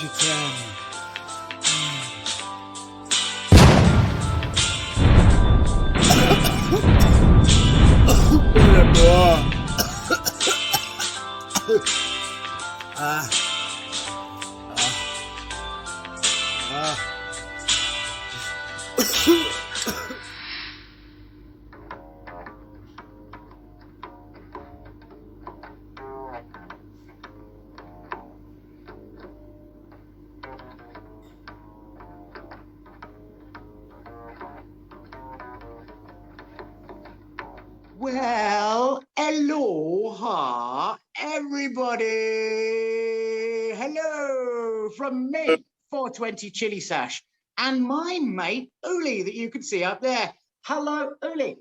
Je t'aime. Moi. Ah. Well, aloha, everybody. Hello from me, 420 Chilli Sash, and my mate, Uli, that you can see up there. Hello, Uli.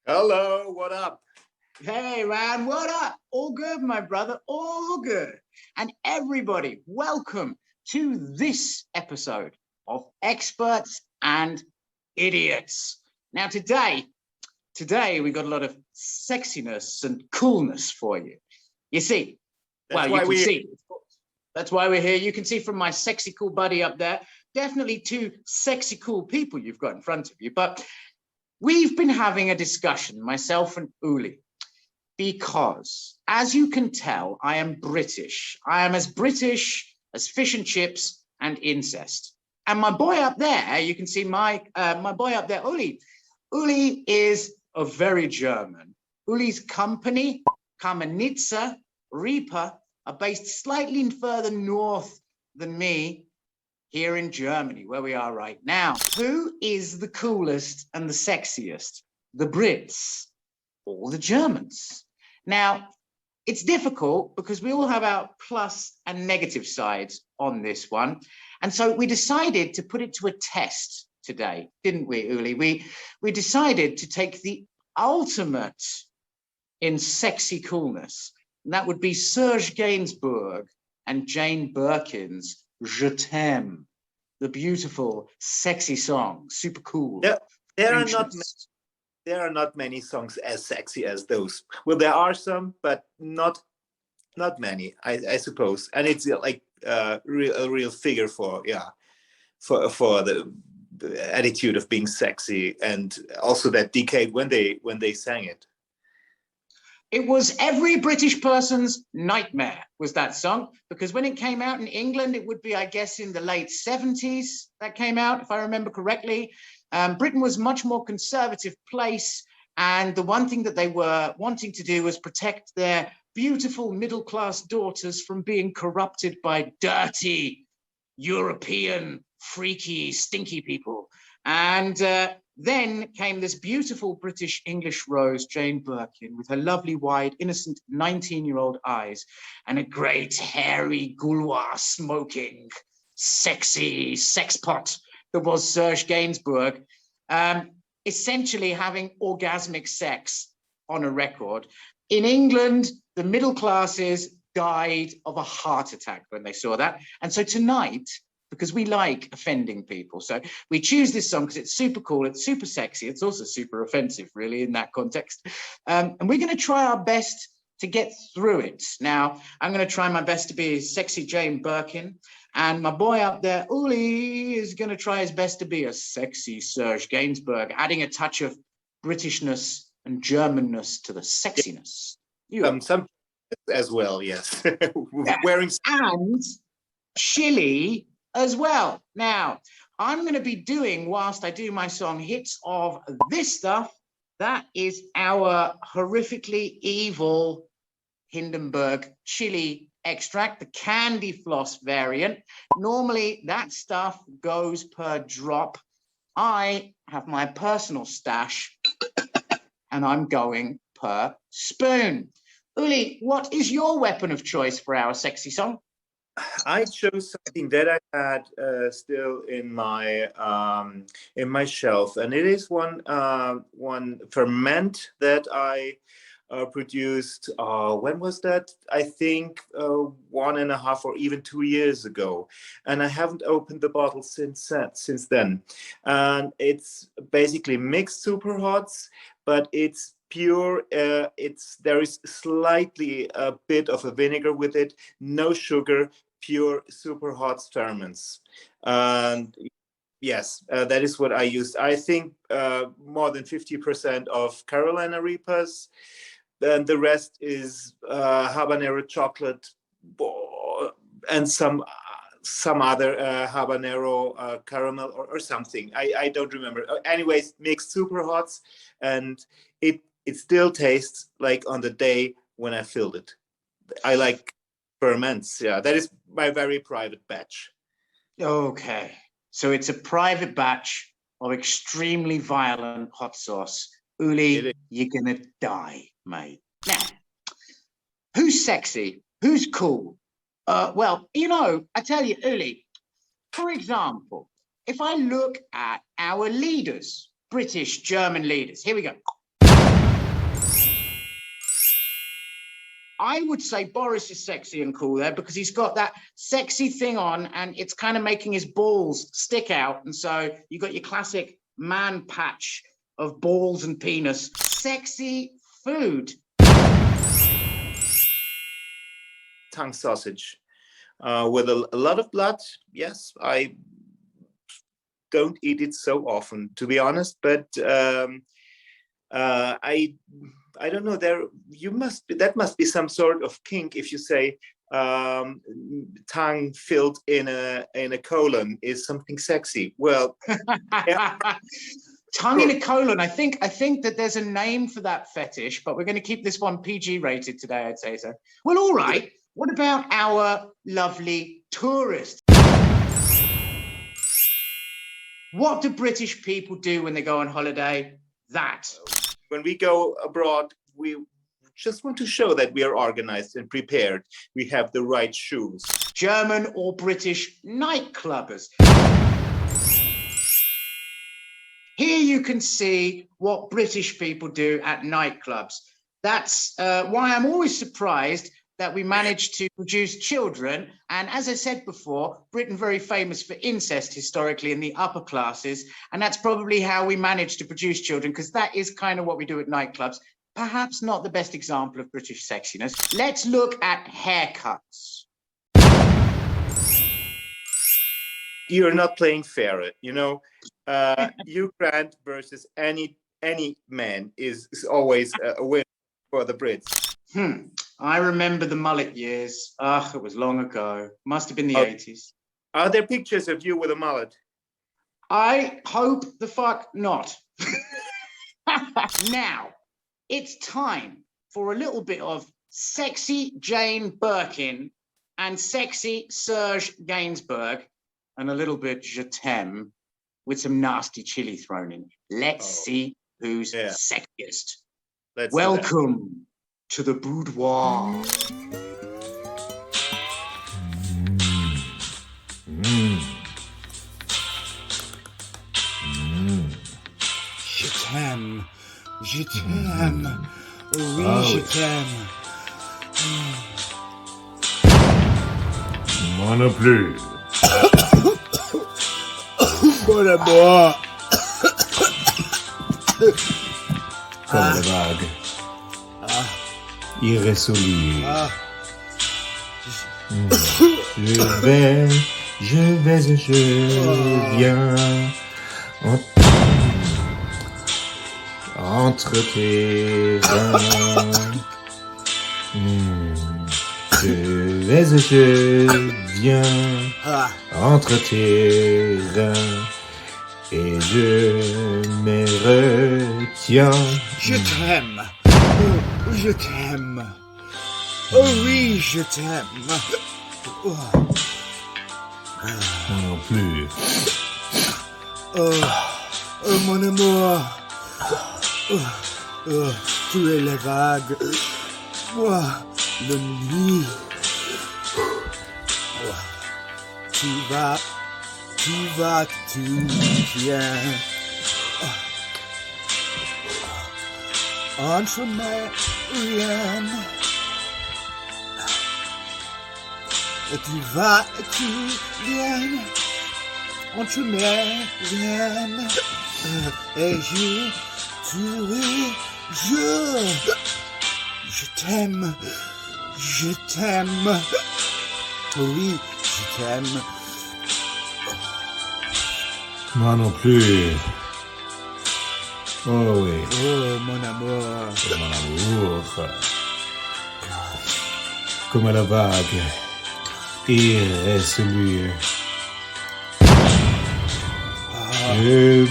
Hello, what up? Hey, man, what up? All good, my brother, all good. And everybody, welcome to this episode of Experts and Idiots. Now, today we got a lot of sexiness and coolness for you. You see, That's why we're here. You can see from my sexy cool buddy up there, definitely two sexy cool people you've got in front of you. But we've been having a discussion, myself and Uli, because as you can tell, I am British. I am as British as fish and chips and incest. And my boy up there, you can see my boy up there, Uli. Uli is a very German. Uli's company, Kamenica, Reaper, are based slightly further north than me here in Germany, where we are right now. Who is the coolest and the sexiest? The Brits or the Germans? Now, it's difficult because we all have our plus and negative sides on this one. And so we decided to put it to a test today, didn't we, Uli? We decided to take the ultimate in sexy coolness, and that would be Serge Gainsbourg and Jane Birkin's Je t'aime, the beautiful, sexy song, super cool. Yeah, there are not many songs as sexy as those. Well, there are some, but not many, I suppose. And it's like a real figure for the attitude of being sexy, and also that decade when they sang it. It was every British person's nightmare, was that song, because when it came out in England, it would be, I guess, in the late 70s that came out, if I remember correctly. Britain was a much more conservative place, and the one thing that they were wanting to do was protect their beautiful middle-class daughters from being corrupted by dirty European, freaky, stinky people. And then came this beautiful British English rose, Jane Birkin, with her lovely, wide, innocent 19-year-old eyes and a great, hairy, Gaulois smoking, sexy sex pot that was Serge Gainsbourg, essentially having orgasmic sex on a record. In England, the middle classes died of a heart attack when they saw that. And so tonight, because we like offending people, so we choose this song because it's super cool, it's super sexy, it's also super offensive, really, in that context. And we're going to try our best to get through it. Now, I'm going to try my best to be sexy Jane Birkin, and my boy up there, Uli, is going to try his best to be a sexy Serge Gainsbourg, adding a touch of Britishness and Germanness to the sexiness. Some as well, yes. Yeah. Wearing and Chilli as well. Now, I'm going to be doing, whilst I do my song, hits of this stuff. That is our horrifically evil Hindenburg chili extract, the candy floss variant. Normally, that stuff goes per drop. I have my personal stash, and I'm going per spoon. Uli, what is your weapon of choice for our sexy song? I chose something that I had still in my shelf, and it is one ferment that I produced. When was that? I think 1.5 or even 2 years ago, and I haven't opened the bottle since then. And it's basically mixed super hots, but it's pure. There is slightly a bit of a vinegar with it, no sugar, pure super hot ferments. And yes, that is what I used. I think more than 50% of Carolina Reapers. Then the rest is habanero chocolate and some other habanero caramel or something. I don't remember. Anyways, mixed super hots, and it still tastes like on the day when I filled it. I like ferments. Yeah, that is my very private batch. Okay, so it's a private batch of extremely violent hot sauce. Uli, you're gonna die, mate. Now, who's sexy? Who's cool? Well, I tell you, Uli, for example, if I look at our leaders, British, German leaders, here we go. I would say Boris is sexy and cool there because he's got that sexy thing on and it's kind of making his balls stick out. And so you got your classic man patch of balls and penis. Sexy food. Tongue sausage with a lot of blood. Yes, I don't eat it so often, to be honest, but I don't know. That must be some sort of kink if you say tongue filled in a colon is something sexy. Well, tongue in a colon. I think that there's a name for that fetish, but we're going to keep this one PG rated today. I'd say so. Well, all right. What about our lovely tourists? What do British people do when they go on holiday? That. When we go abroad, we just want to show that we are organized and prepared. We have the right shoes. German or British nightclubbers. Here you can see what British people do at nightclubs. That's why I'm always surprised that we managed to produce children. And as I said before, Britain very famous for incest historically in the upper classes. And that's probably how we managed to produce children, because that is kind of what we do at nightclubs. Perhaps not the best example of British sexiness. Let's look at haircuts. You're not playing fair, Hugh Grant versus any man is always a win for the Brits. I remember the mullet years. It was long ago. Must have been the 80s. Are there pictures of you with a mullet? I hope the fuck not. Now, it's time for a little bit of sexy Jane Birkin and sexy Serge Gainsbourg and a little bit Je t'aime with some nasty chili thrown in. Let's see who's sexiest. Welcome to the boudoir. Je t'aime, je t'aime, oui, je t'aime. Moi non plus. Bon amour. Comme la vague. Irrésolu. Je vais et je viens entre tes reins. Je vais et je viens entre tes reins et je me retiens. Je t'aime. Je t'aime. Oh oui, je t'aime. Moi non plus. Oh mon amour. Tu es la vague. Moi, le nuit. Tu vas, tu viens. Entre mes rien. Tu vas, tu viens. Entre mes rien. Et tu es, je t'aime. Je t'aime. Oui, je t'aime. Moi non plus. Oh oui, Oh, mon amour. mon amour. Comme la vague irrésolue. Je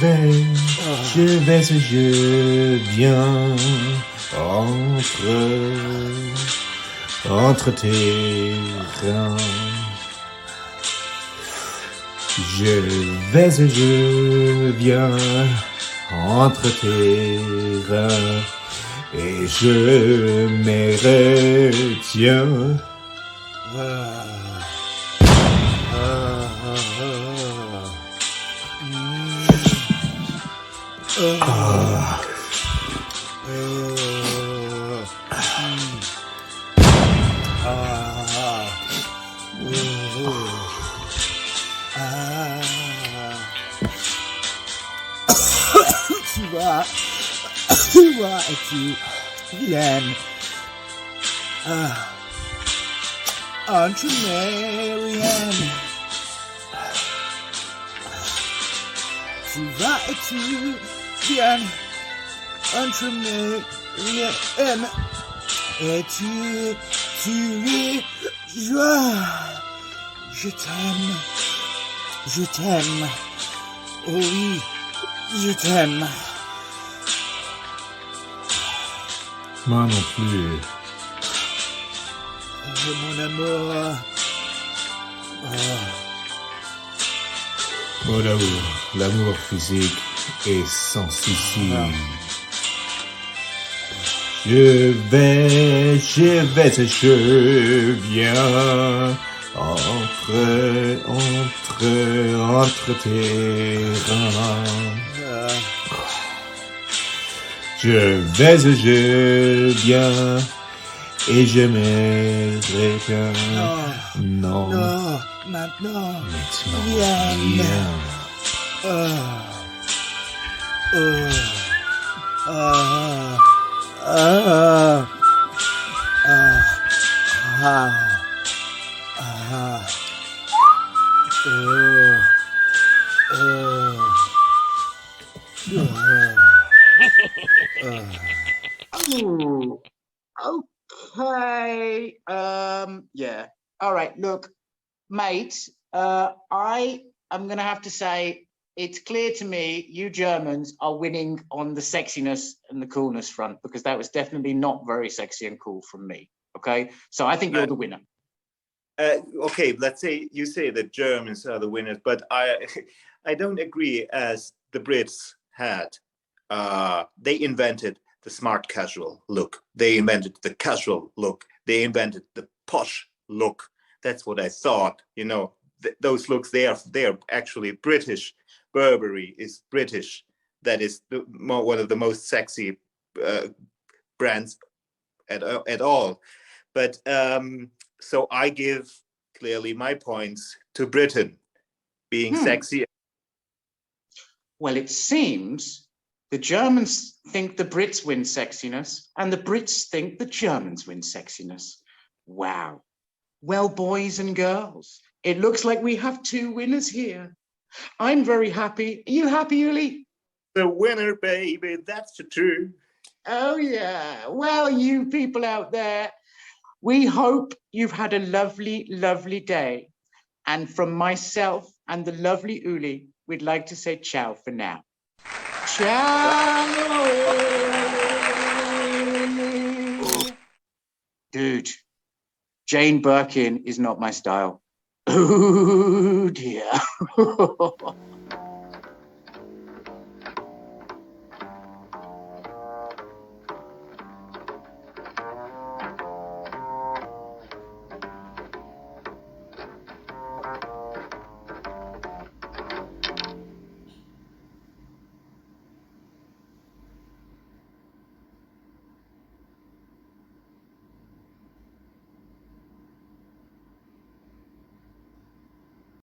viens entre tes reins. Je viens entre tes reins et je me retiens. Tu vois, et tu viens entre mes riens. Tu vas et tu viens entre mes riens. Et tu es joie. Je t'aime, oh oui, je t'aime. Moi non plus. Oh, mon amour. Mon amour, l'amour physique est sans souci. Je viens entre tes reins. Je viens et je me retiens. Non, Maintenant, viens. Ooh, okay. Yeah. All right. Look, mate. I am going to have to say it's clear to me you Germans are winning on the sexiness and the coolness front, because that was definitely not very sexy and cool from me. Okay, so I think you're the winner. Okay, let's say you say that Germans are the winners, but I don't agree, as the Brits had. They invented the smart casual look. They invented the casual look. They invented the posh look. That's what I thought. You know, those looks, they are actually British. Burberry is British. That is one of the most sexy brands at all. But so I give clearly my points to Britain being sexy. Well, it seems the Germans think the Brits win sexiness, and the Brits think the Germans win sexiness. Wow. Well, boys and girls, it looks like we have two winners here. I'm very happy. Are you happy, Uli? The winner, baby, that's the truth. Oh, yeah. Well, you people out there, we hope you've had a lovely, lovely day. And from myself and the lovely Uli, we'd like to say ciao for now. Ciao! Dude, Jane Birkin is not my style. Oh, dear.